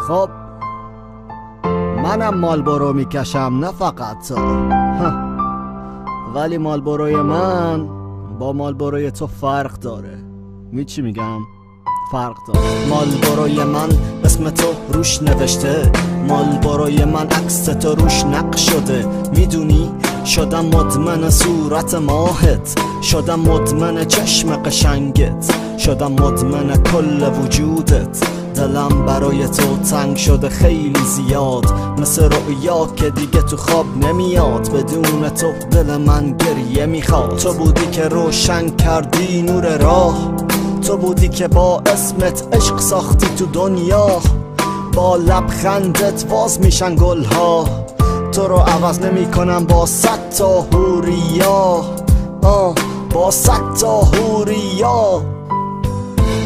خب منم مالبرو میکشم، نه فقط تو، ولی مالبروی من با مالبروی تو فرق داره. چی میگم؟ فرق داره. مالبروی من اسم تو روش نوشته، مالبروی من عکس تو روش نقش شده. میدونی شدم مدمن صورت ماهت، شدم مدمن چشم قشنگت، شدم مدمن کل وجودت. دلم برای تو تنگ شده خیلی زیاد، مثل رؤیا که دیگه تو خواب نمیاد. بدون تو دل من گریه میخواد. تو بودی که روشن کردی نور راه، تو بودی که با اسمت عشق ساختی تو دنیا. با لبخندت باز میشن گلها، تو رو عوض نمی کنم با 100 تا حوریا، با 100 تا حوریا.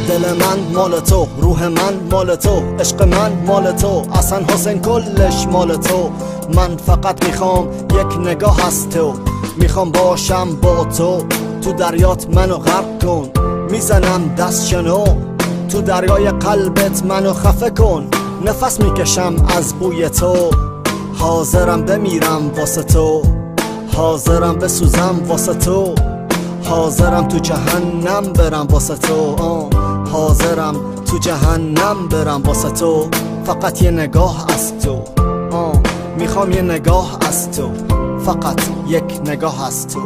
دل من مال تو، روح من مال تو، عشق من مال تو، اصلا حسین کلش مال تو. من فقط میخوام یک نگاه از تو، میخوام باشم با تو. تو دریات منو غرق کن، میزنم دست شنو، تو دریای قلبت منو خفه کن. نفس میکشم از بوی تو، حاضرم بمیرم واسه تو، حاضرم بسوزم واسه تو، حاضرم تو جهنم برم واسه تو، حاضرم تو جهنم برم واسه تو. فقط یه نگاه از تو، میخوام یه نگاه از تو، فقط یک نگاه از تو.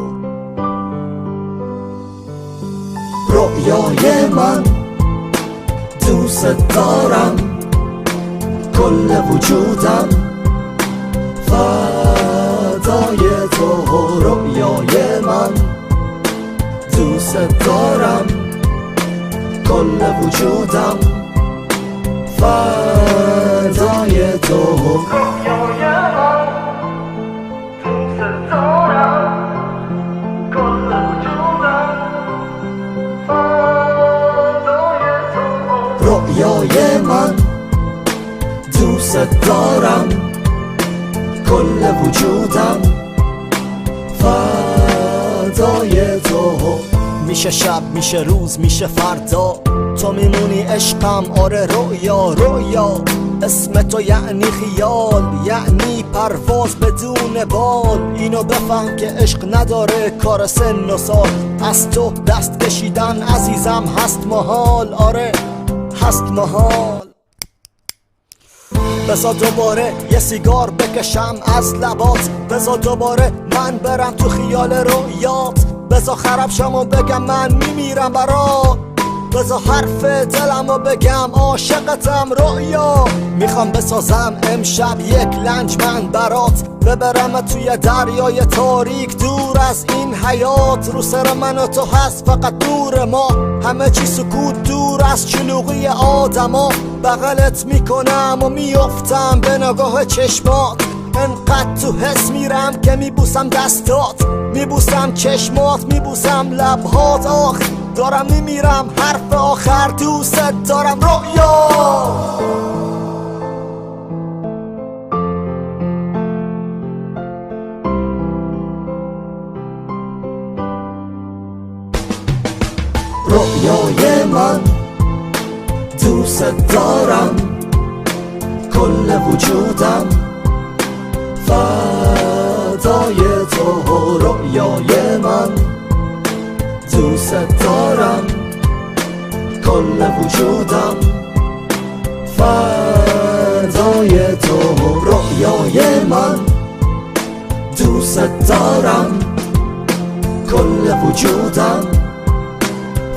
رویای من دوست دارم، کل وجودم فدای تو. رویای من دوست دارم، کل وجودم فدای تو. رویای من دوست دارم، کل وجودم فدای تو. رویای من دوست دارم، کل وجودم فدای تو. میشه شب، میشه روز، میشه فردا، تو میمونی عشقم. آره رویا، رویا اسم تو یعنی خیال، یعنی پرواز بدون بال. اینو بفهم که عشق نداره کار سن و سال، از تو دست کشیدن عزیزم هست محال. آره هست محال. بذار دوباره یه سیگار بکشم از لبات، بذار دوباره من برم تو خیال رویات، بذار خراب شمو بگم من میمیرم برات، بذار حرف دلمو بگم عاشقتم. رویا میخوام بسازم امشب یک لنج من برات، ببرم توی دریای تاریک دور از این حیات. رو سر من و تو هست فقط دور ما، همه چی سکوت دور از شلوغی آدما. بغلت میکنم و میافتم به نگاه چشمات، انقدر تو حس میرم که میبوسم دستات، میبوسم چشمات، میبوسم لبهات. آخ دارم میمیرم، حرف آخر دوست دارم. رویا رویای من دوست دارم، کل وجودم فدای تو. رویای من دوست دارم، کل وجودم فدای تو. رویای من دوست دارم، کل وجودم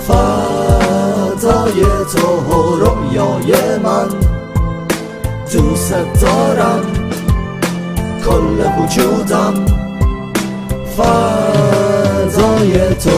فدای تو. رویای من دوست دارم، کل وجودم فدای تو.